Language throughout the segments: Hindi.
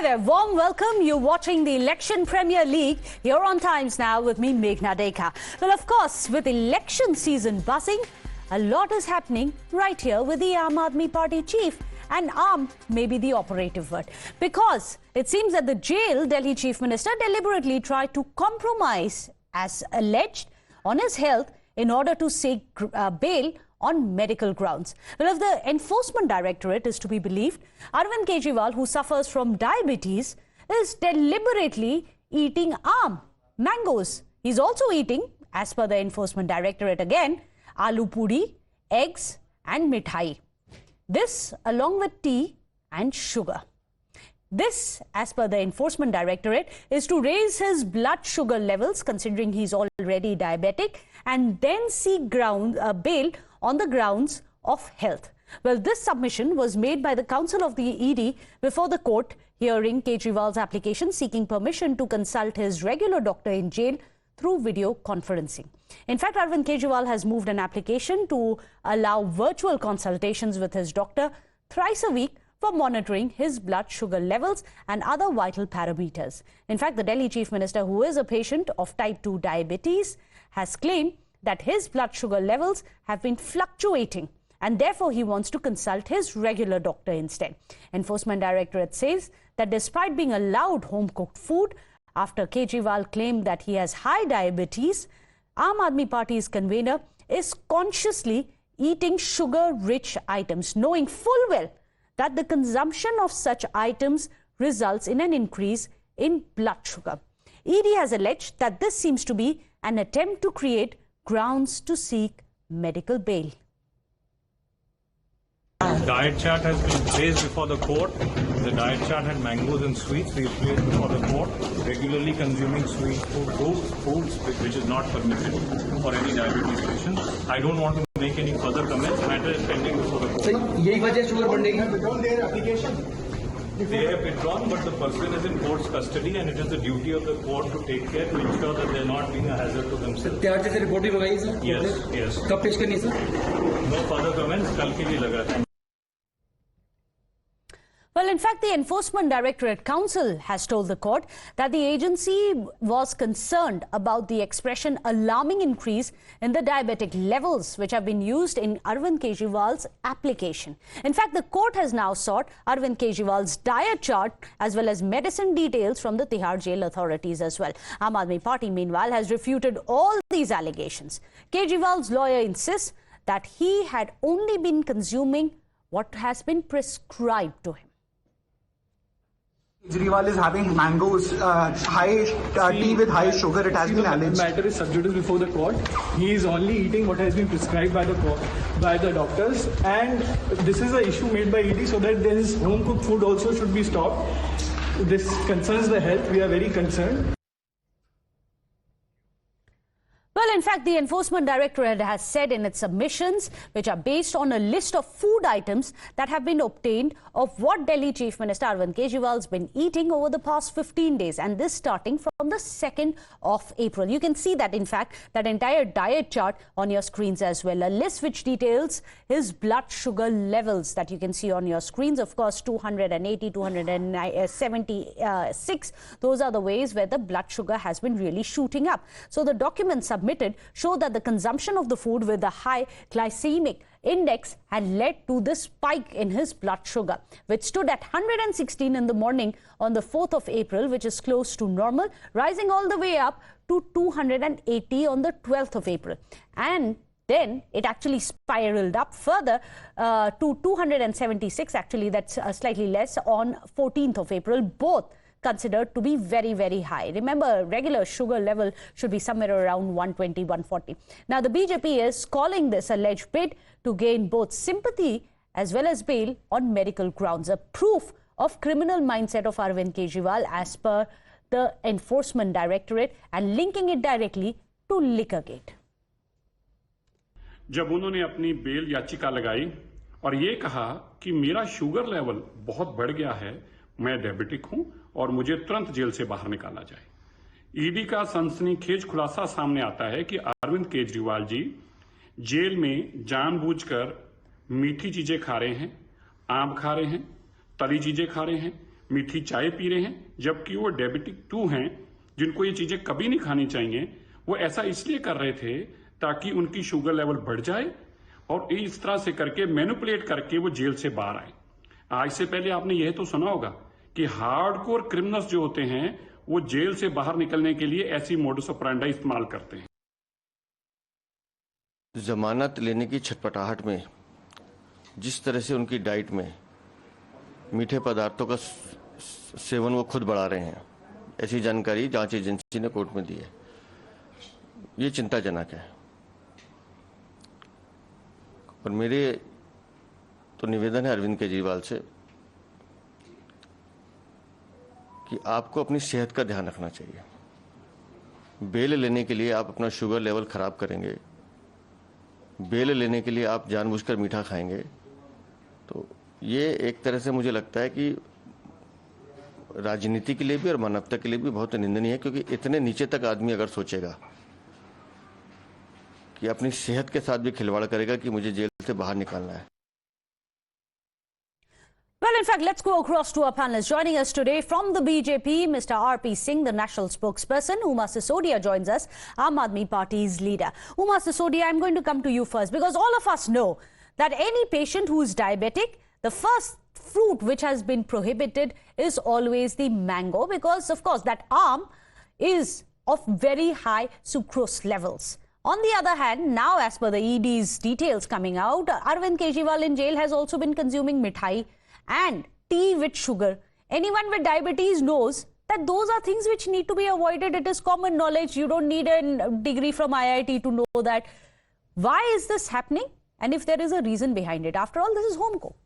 there, warm welcome. You're watching the Election Premier League here on Times Now with me, Meghna Dekha. Well, of course, with election season buzzing, a lot is happening right here with the Aam Aadmi Party chief. And Aam may be the operative word, because it seems that the jail Delhi Chief Minister deliberately tried to compromise, as alleged, on his health in order to seek bail on medical grounds. Well, if the Enforcement Directorate is to be believed, Arvind Kejriwal, who suffers from diabetes, is deliberately eating mangoes. He's also eating, as per the Enforcement Directorate again, aloo puri, eggs and mithai. This along with tea and sugar. This, as per the Enforcement Directorate, is to raise his blood sugar levels, considering he's already diabetic, and then seek bail on the grounds of health. Well, this submission was made by the counsel of the ED before the court hearing Kejriwal's application seeking permission to consult his regular doctor in jail through video conferencing. In fact, Arvind Kejriwal has moved an application to allow virtual consultations with his doctor thrice a week for monitoring his blood sugar levels and other vital parameters. In fact, the Delhi Chief Minister, who is a patient of type 2 diabetes, has claimed that his blood sugar levels have been fluctuating and therefore he wants to consult his regular doctor instead. Enforcement Directorate says that despite being allowed home-cooked food, after Kejriwal claimed that he has high diabetes, Aam Aadmi Party's convener is consciously eating sugar-rich items, knowing full well that the consumption of such items results in an increase in blood sugar. ED has alleged that this seems to be an attempt to create grounds to seek medical bail. Diet chart has been placed before the court. The diet chart had mangoes and sweets. We placed before the court. Regularly consuming sweet food, those foods which is not permitted for any diabetes patient. I don't want to make any further comments. Matter is pending before the court. यही वजह शुगर बढ़ने की withdrawn their application. They have withdrawn, but the person is in court's custody, and it is the duty of the court to take care to ensure that they are not being a hazard to themselves. त्यार जैसे रिपोर्ट भी मंगाई सर? Yes. कब पेश करनी सर? No further comments. कल के लिए लगा था. Well, in fact, the Enforcement Directorate Counsel has told the court that the agency was concerned about the expression alarming increase in the diabetic levels which have been used in Arvind Kejriwal's application. In fact, the court has now sought Arvind Kejriwal's diet chart as well as medicine details from the Tihar jail authorities as well. Aam Aadmi Party, meanwhile, has refuted all these allegations. Kejriwal's lawyer insists that he had only been consuming what has been prescribed to him. Kejriwal is having mangoes, tea with high sugar. It has been alleged. The matter is sub judice before the court. He is only eating what has been prescribed by the doctors, and this is an issue made by ED so that this home cooked food also should be stopped. This concerns the health. We are very concerned. Well, in fact, the Enforcement Directorate has said in its submissions, which are based on a list of food items that have been obtained of what Delhi Chief Minister Arvind Kejriwal has been eating over the past 15 days, and this starting from the 2nd of April. You can see that, in fact, that entire diet chart on your screens as well. A list which details his blood sugar levels that you can see on your screens. Of course, 280, 276. Those are the ways where the blood sugar has been really shooting up. So the documents submitted show that the consumption of the food with a high glycemic index had led to this spike in his blood sugar, which stood at 116 in the morning on the 4th of April, which is close to normal, rising all the way up to 280 on the 12th of April. And then it actually spiraled up further to 276, actually that's slightly less, on 14th of April, both considered to be very, very high. Remember, regular sugar level should be somewhere around 120, 140. Now, the BJP is calling this alleged bid to gain both sympathy as well as bail on medical grounds, a proof of criminal mindset of Arvind Kejriwal as per the Enforcement Directorate, and linking it directly to Liquorgate. जब उन्होंने अपनी बेल याचिका लगाई और ये कहा कि मेरा शुगर लेवल बहुत बढ़ गया है, मैं डायबिटिक हूं और मुझे तुरंत जेल से बाहर निकाला जाए। ईडी का सनसनीखेज खुलासा सामने आता है कि अरविंद केजरीवाल जी जेल में जानबूझकर मीठी चीजें खा रहे हैं, आम खा रहे हैं, तली चीजें खा रहे हैं, मीठी चाय पी रहे हैं, जबकि वो डायबिटिक 2 हैं, जिनको ये चीजें कभी नहीं खानी चाहिए। वो ऐसा इसलिए कर रहे थे ताकि उनकी शुगर लेवल बढ़ जाए और इस तरह से करके मैनिपुलेट करके वो जेल से बाहर आए। आज से पहले आपने यह तो सुना होगा कि हार्डकोर क्रिमिनल्स जो होते हैं वो जेल से बाहर निकलने के लिए ऐसी मोडस ऑपरेंडी इस्तेमाल करते हैं। जमानत लेने की छटपटाहट में जिस तरह से उनकी डाइट में मीठे पदार्थों का सेवन वो खुद बढ़ा रहे हैं, ऐसी जानकारी जांच एजेंसी ने कोर्ट में दी है। ये चिंताजनक है और मेरे तो निवेदन है अरविंद केजरीवाल से कि आपको अपनी सेहत का ध्यान रखना चाहिए। बेल लेने के लिए आप अपना शुगर लेवल खराब करेंगे, बेल लेने के लिए आप जानबूझकर मीठा खाएंगे, तो ये एक तरह से मुझे लगता है कि राजनीति के लिए भी और मानवता के लिए भी बहुत निंदनीय है, क्योंकि इतने नीचे तक आदमी अगर सोचेगा कि अपनी सेहत के साथ भी खिलवाड़ करेगा कि मुझे जेल से बाहर निकालना है। Well, in fact, let's go across to our panelists. Joining us today from the BJP, Mr. R.P. Singh, the national spokesperson. Uma Sisodia joins us, Aam Aadmi Party's leader. Uma Sisodia, I'm going to come to you first because all of us know that any patient who is diabetic, the first fruit which has been prohibited is always the mango because, of course, that arm is of very high sucrose levels. On the other hand, now as per the ED's details coming out, Arvind Kejriwal in jail has also been consuming mithai and tea with sugar. Anyone with diabetes knows that those are things which need to be avoided. It is common knowledge. You don't need a degree from IIT to know that. Why is this happening? And if there is a reason behind it, after all, this is home court.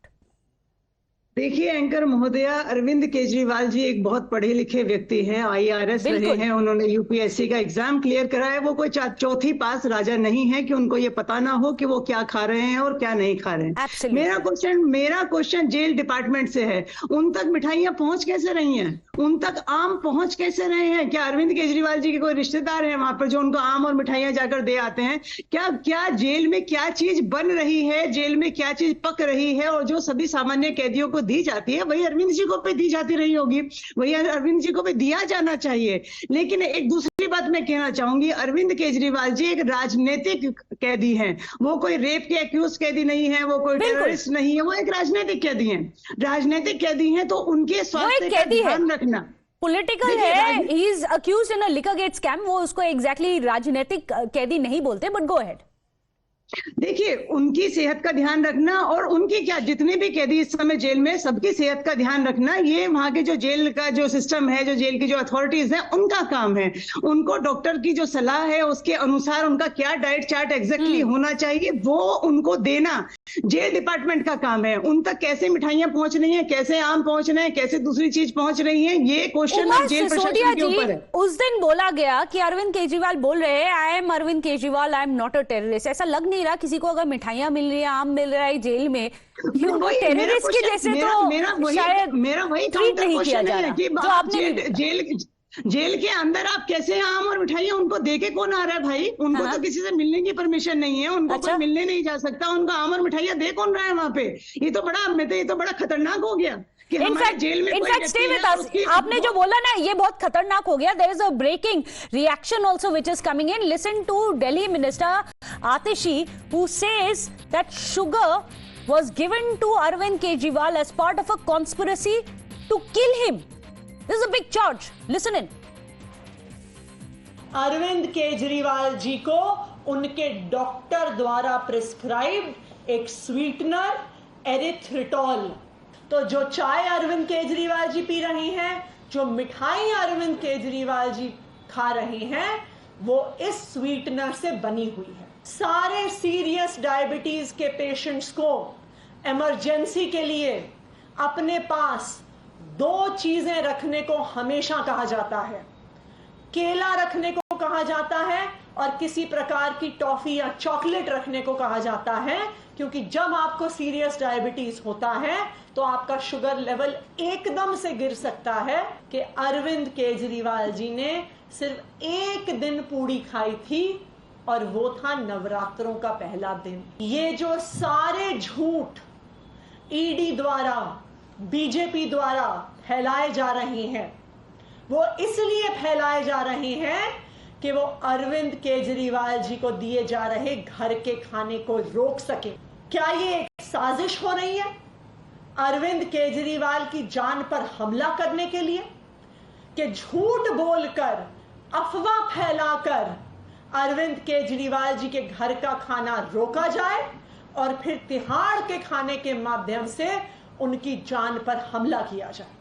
देखिए एंकर महोदया, अरविंद केजरीवाल जी एक बहुत पढ़े लिखे व्यक्ति हैं, IRS रहे हैं, उन्होंने UPSC का एग्जाम क्लियर करा है। वो कोई चौथी पास राजा नहीं है कि उनको ये पता ना हो कि वो क्या खा रहे हैं और क्या नहीं खा रहे हैं। मेरा क्वेश्चन जेल डिपार्टमेंट से है, उन तक मिठाइयां पहुंच कैसे रही हैं, उन तक आम पहुंच कैसे रहे हैं? क्या अरविंद केजरीवाल जी के कोई रिश्तेदार हैं वहां पर जो उनको आम और मिठाइयां जाकर दे आते हैं? क्या जेल में क्या चीज बन रही है, जेल में क्या चीज पक रही है और जो सभी सामान्य कैदियों को दी जाती है वही अरविंद जी को पे दी जाती रही होगी, वही अरविंद जी को भी दिया जाना चाहिए। लेकिन एक दूसरी बात मैं कहना चाहूंगी, अरविंद केजरीवाल जी एक राजनीतिक कैदी हैं, वो कोई रेप के एक्यूज कैदी नहीं है, वो कोई टेररिस्ट नहीं है, वो एक राजनीतिक कैदी हैं। राजनीतिक कैदी हैं तो उनके स्वास्थ्य का ध्यान रखना। पॉलिटिकल है, he is accused in a liquor gate scam, वो उसको एग्जैक्टली राजनीतिक कैदी नहीं बोलते, बट गो अहेड। देखिए उनकी सेहत का ध्यान रखना और उनकी क्या जितने भी कैदी इस समय जेल में, सबकी सेहत का ध्यान रखना, ये वहां के जो जेल का जो सिस्टम है, जो जेल की जो अथॉरिटीज हैं, उनका काम है। उनको डॉक्टर की जो सलाह है उसके अनुसार उनका क्या डाइट चार्ट एग्जैक्टली होना चाहिए वो उनको देना जेल डिपार्टमेंट का काम है। उन तक कैसे मिठाइयां पहुंच रही हैं, कैसे आम पहुंच रहे हैं, कैसे दूसरी चीज पहुंच रही है, ये क्वेश्चन जेल प्रशासन के ऊपर है। उस दिन बोला गया कि अरविंद केजरीवाल बोल रहे हैं I am Arvind Kejriwal, I am not a terrorist. ऐसा लग नहीं रहा किसी को अगर मिठाइयां मिल रही है, आम मिल रहा है जेल में, टेररिस्ट की जैसे तो शायद मेरा वही ट्रीट नहीं किया जा रहा कि जो आपने जेल के अंदर आप कैसे आम और मिठाइयां उनको देके कौन आ रहा है भाई? उनको तो किसी से मिलने की परमिशन नहीं है, उनको कोई मिलने नहीं जा सकता, उनको आम और मिठाइयां दे कौन रहा है वहां पे? ये तो बड़ा खतरनाक हो गया। इनफैक्ट स्टे विद अस, आपने जो बोला ना ये बहुत खतरनाक हो गया। There is a breaking reaction also which is coming in. Listen to Delhi minister Atishi who says that sugar was given to Arvind Kejriwal as part of a conspiracy to kill him. This is a big charge. Listen in. Arvind Kejriwal ji को उनके डॉक्टर द्वारा प्रिस्क्राइब्ड एक स्वीटनर एरिथ्रिटॉल, तो जो चाय अरविंद केजरीवाल जी पी रही हैं, जो मिठाई अरविंद केजरीवाल जी खा रही हैं, वो इस स्वीटनर से बनी हुई है। सारे सीरियस डायबिटीज के पेशेंट्स को इमरजेंसी के लिए अपने पास 2 चीजें रखने को हमेशा कहा जाता है। केला रखने को कहा जाता है और किसी प्रकार की टॉफी या चॉकलेट रखने को कहा जाता है, क्योंकि जब आपको सीरियस डायबिटीज होता है तो आपका शुगर लेवल एकदम से गिर सकता है। कि अरविंद केजरीवाल जी ने सिर्फ 1 दिन पूड़ी खाई थी और वो था नवरात्रों का पहला दिन। ये जो सारे झूठ ईडी द्वारा, बीजेपी द्वारा, फैलाए जा रहे हैं वो इसलिए फैलाए जा रहे हैं कि वो अरविंद केजरीवाल जी को दिए जा रहे घर के खाने को रोक सके। क्या ये एक साजिश हो रही है अरविंद केजरीवाल की जान पर हमला करने के लिए, कि झूठ बोलकर अफवाह फैलाकर अरविंद केजरीवाल जी के घर का खाना रोका जाए और फिर तिहाड़ के खाने के माध्यम से उनकी जान पर हमला किया जाए?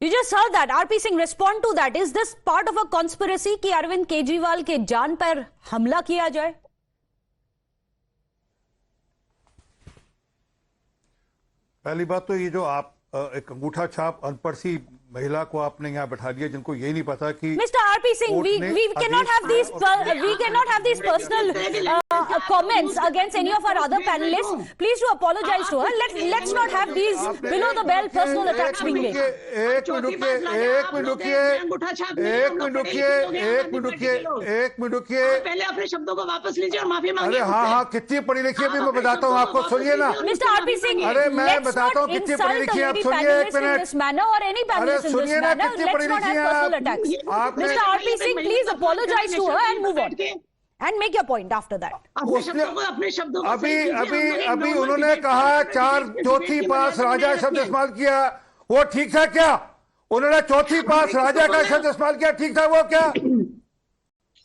You just heard that. RP Singh, respond to that. Is this part of a conspiracy कि अरविंद केजरीवाल के जान पर हमला किया जाए? पहली बात तो ये जो आप एक अंगूठा छाप अनपढ़ सी महिला को आपने यहाँ बैठा दिया जिनको ये नहीं पता कि Mr. RP Singh, we cannot have these personal comments against any of our other panelists. Please do apologize to her. Let's not have these below the belt personal attacks being made. एक मिनट रुकिए। पहले अपने शब्दों को वापस लीजिए और माफी मांगिए। अरे हाँ, कितनी पढ़ी लिखी है भी मैं बताता हूँ आपको, सुनिए ना। Mr. RP Singh, अरे मैं बताता हूँ कितनी पढ़ी लिखी है, आप सुनिए एक minute. or any panelist in this manner, let's not have personal attacks. Mr. RP Singh, please apologize to her and move on. And make your point after that. अभी उन्होंने कहा चौथी पास राजा शब्द इस्तेमाल किया, वो ठीक था क्या? उन्होंने चौथी पास राजा का शब्द इस्तेमाल किया, ठीक था वो क्या?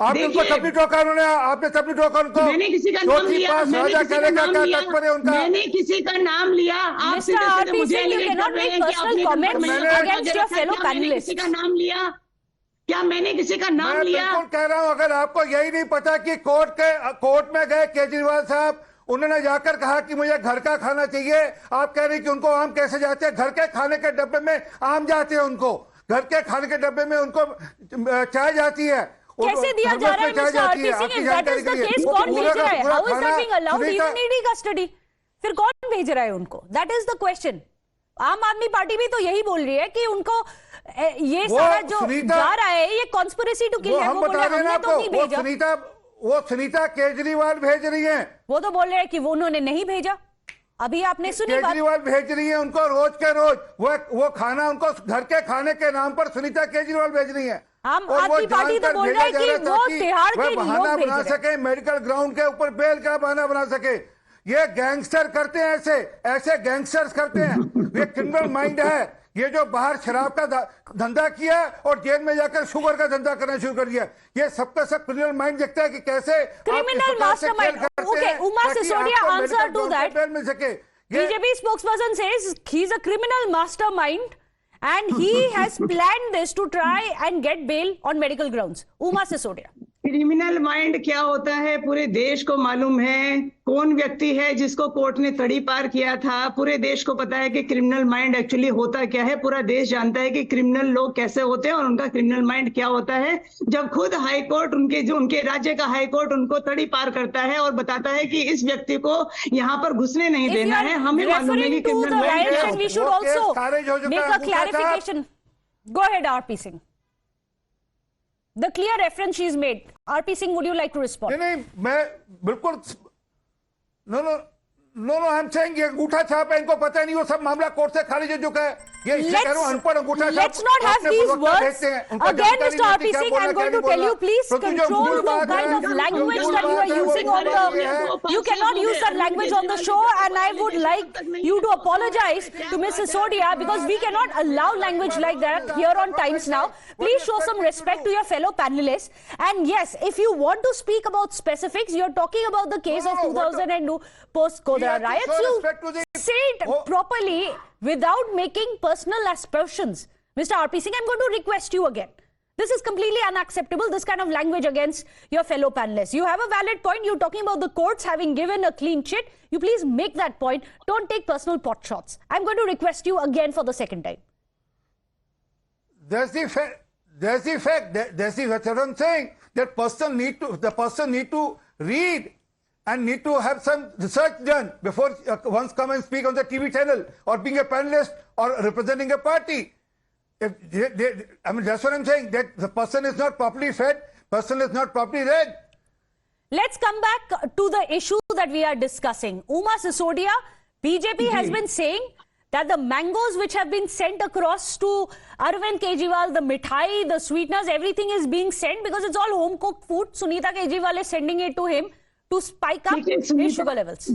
आपने उनको तभी टोका, आपने तभी टोका उनको। मैंने किसी का नाम लिया, राजा कहने का क्या तात्पर्य उनका? मैंने किसी का नाम लिया। आप Mr. RP Singh, you cannot make personal comments against your fellow panelists. किसी का नाम लिया? क्या मैंने किसी का नाम लिया? मैं बिल्कुल कह रहा हूँ, अगर आपको यही नहीं पता कि कोर्ट में गए केजरीवाल साहब, उन्होंने जाकर कहा कि मुझे घर का खाना चाहिए, आप कह रहे हैं कि उनको आम कैसे जाते हैं? घर के खाने के डब्बे में आम जाते हैं, उनको घर के खाने के डब्बे में उनको चाय जाती है। कैसे दिया जा रहा है mister RP Singh? If that is the case, कौन भेज रहा है? How is that being allowed even ED custody? फिर कौन भेज रहा है उनको? That is the question. आम आदमी पार्टी भी तो यही बोल रही है कि उनको ये सारा जो जा रहा है ये कॉन्स्पिरेसी टू किल है। वो बोल रहे हैं हमने तो नहीं भेजा। वो सुनीता केजरीवाल भेज रही है। वो तो बोल रहे हैं कि वो उन्होंने नहीं भेजा। अभी आपने सुनी बात? केजरीवाल भेज रही है उनको रोज के रोज, वो खाना उनको घर के खाने के नाम पर सुनीता केजरीवाल भेज रही है। आम आदमी पार्टी तो बोल रहा है कि वो तिहाड़ के बहाना बना सके, मेडिकल ग्राउंड के ऊपर बेल का बहाना बना सके। ये गैंगस्टर करते हैं, ऐसे गैंगस्टर्स करते हैं। ये क्रिमिनल माइंड है, ये जो बाहर शराब का धंधा किया और जेल में जाकर शुगर का धंधा करना शुरू कर दिया। ये सबका सब क्रिमिनल माइंड देखता है कि कैसे criminal mastermind. Okay, Uma Sisodia answer to that. Bail मिल सके। BJP spokesperson says he is a criminal mastermind and he has planned this to try and get bail on medical grounds. Uma Sisodia. Criminal mind क्या होता है पूरे देश को मालूम है। कौन व्यक्ति है जिसको कोर्ट ने तड़ी पार किया था? पूरे देश को पता है कि क्रिमिनल माइंड एक्चुअली होता क्या है। पूरा देश जानता है कि क्रिमिनल लोग कैसे होते हैं और उनका क्रिमिनल माइंड क्या होता है। जब खुद हाई कोर्ट उनके राज्य का हाई कोर्ट उनको तड़ी पार करता है और बताता है कि इस व्यक्ति को यहाँ पर घुसने नहीं देना है, हमें मालूम है कि criminal mind. Go ahead, RP Singh. The clear reference she is made. RP Singh, would you like to respond? नहीं, मैं बिल्कुल नो आई एम सेइंग ये अंगूठा छाप है, इनको पता नहीं, वो सब मामला कोर्ट से खारिज हो चुका है। ये इसलिए कह रहा हूं अनपढ़ अंगूठा छाप। Let's not have these words again, Mr. RP Singh. I'm going to tell you, please control the kind of language that you are using on the. You cannot use that language on the show, and I would like you to apologize to Ms. Sisodia because we cannot allow language like that here on Times Now. Please show some respect to your fellow panelists. And yes, if you want to speak about specifics, you're talking about the case of 2002 post-Kodra riots. You say it properly without making personal aspersions. Mr. RP Singh, I'm going to request you again. This is completely unacceptable, this kind of language against your fellow panelists. You have a valid point. You're talking about the courts having given a clean chit. You please make that point. Don't take personal pot shots. I'm going to request you again for the second time. That's the fact. That's what I'm saying. The person need to read and need to have some research done before once come and speak on the TV channel or being a panelist or representing a party. I mean, that's what I'm saying, that the person is not properly fed, person is not properly read. Let's come back to the issue that we are discussing. Uma Sisodia, BJP has been saying that the mangoes which have been sent across to Arvind Kejriwal, the mithai, the sweeteners, everything is being sent because it's all home cooked food. Sunita Kejriwal is sending it to him to spike up his sugar levels.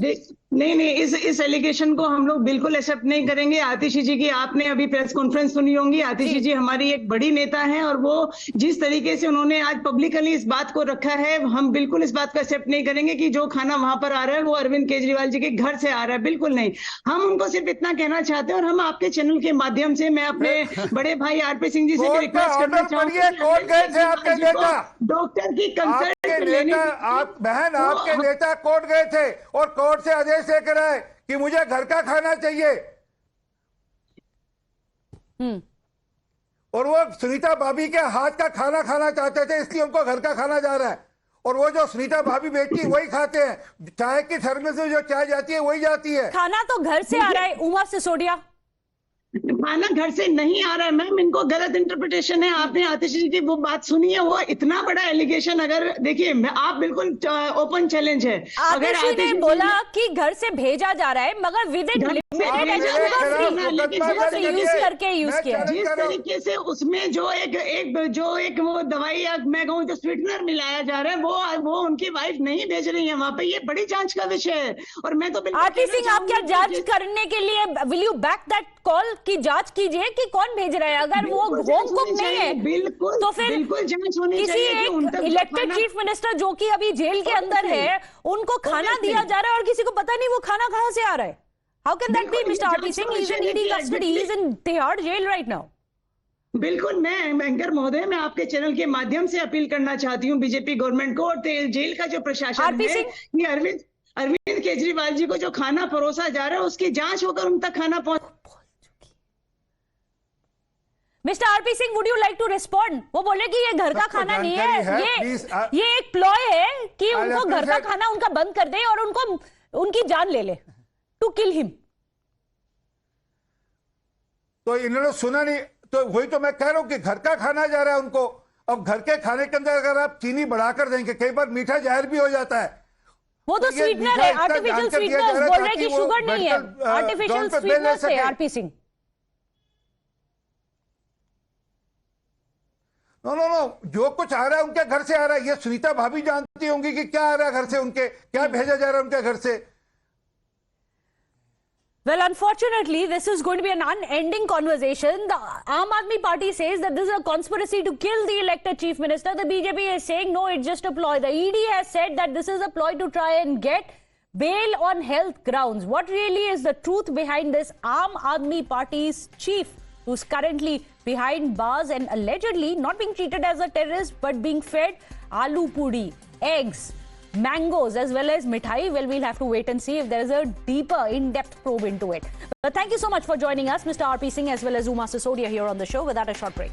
नहीं, इस एलिगेशन को हम लोग बिल्कुल एक्सेप्ट नहीं करेंगे। आतिशी जी की आपने अभी प्रेस कॉन्फ्रेंस सुनी होंगी। आतिशी जी हमारी एक बड़ी नेता हैं और वो जिस तरीके से उन्होंने आज पब्लिकली इस बात को रखा है, हम बिल्कुल इस बात को एक्सेप्ट नहीं करेंगे कि जो खाना वहां पर आ रहा है वो अरविंद केजरीवाल जी के घर से आ रहा है। बिल्कुल नहीं। हम उनको सिर्फ इतना कहना चाहते हैं और हम आपके चैनल के माध्यम से मैं अपने बड़े भाई आरपी सिंह जी से भी रिक्वेस्ट करना चाहूंगी, डॉक्टर की कंसल्ट लेने। बहन आपके नेता कोर्ट गए थे और कोर्ट से आदेश लेकर आए कि मुझे घर का खाना चाहिए। और वो सुनीता भाभी के हाथ का खाना खाना चाहते थे, इसलिए उनको घर का खाना जा रहा है। और वो जो सुनीता भाभी बेचती है वही खाते हैं। चाय की थर्मस में जो चाय जाती है वही जाती है। खाना तो घर से आ रहा है। उमा सिसोदिया, खाना घर से नहीं आ रहा है मैम, इनको गलत इंटरप्रिटेशन है। आपने आतिशी जी की वो बात सुनी है, वो इतना बड़ा एलिगेशन। अगर देखिए आप बिल्कुल ओपन चैलेंज है। आतिशी ने बोला कि घर से भेजा जा रहा है मगर विद इन करके यूज किया। जिस तरीके से उसमें जो एक वो दवाई या मैं कहूँ जो स्वीटनर मिलाया जा रहा है वो उनकी वाइफ नहीं भेज रही है वहां पे। ये बड़ी जांच का विषय है। और मैं तो आरती सिंह, आप क्या जांच करने के लिए will you back that call की जांच कीजिए कि कौन भेज रहा है? अगर वो होम कुक नहीं है बिल्कुल तो फिर जांच होनी किसी एक इलेक्टेड चीफ मिनिस्टर जो कि अभी जेल के अंदर है उनको खाना दिया जा रहा है और किसी को पता नहीं वो खाना कहां से आ रहा है। How can that be mister Aarti Singh? He is in ED custody, he is in Tihar jail right now. बिल्कुल, मैं एंकर महोदय मैं आपके चैनल के माध्यम से अपील करना चाहती हूँ बीजेपी गवर्नमेंट को और जेल का जो प्रशासन है कि अरविंद केजरीवाल जी को जो खाना परोसा जा रहा है उसकी जांच होकर उन तक खाना पहुंच। Mister RP Singh, would you like to respond? वो बोले कि ये घर का खाना नहीं है, ये एक प्लॉय है कि उनको घर का खाना उनका बंद कर दे और उनको उनकी जान ले ले, टू किल हिम। तो इन्होंने सुना नहीं, तो वही तो मैं कह रहा हूं कि घर का खाना जा रहा है उनको। अब घर के खाने के अंदर अगर आप चीनी बढ़ाकर देंगे, कई बार मीठा जहर भी हो जाता है। वो तो स्वीटनर है, आर्टिफिशियल स्वीटनर बोल रहे कि शुगर नहीं है, आर्टिफिशियल स्वीटनर है आरपी सिंह। नो, जो कुछ आ रहा है उनके घर से आ रहा है। ये सुनीता भाभी जानती होंगी कि क्या आ रहा है घर से, उनके क्या भेजा जा रहा है उनके घर से। Well, unfortunately, this is going to be an unending conversation. The Aam Aadmi Party says that this is a conspiracy to kill the elected chief minister. The BJP is saying, no, it's just a ploy. The ED has said that this is a ploy to try and get bail on health grounds. What really is the truth behind this? Aam Aadmi Party's chief, who's currently behind bars and allegedly not being treated as a terrorist, but being fed aloo puri, eggs, mangoes as well as mithai. Well, we'll have to wait and see if there is a deeper in-depth probe into it. But thank you so much for joining us, Mr. RP Singh as well as Uma Sisodia here on the show. Without a short break.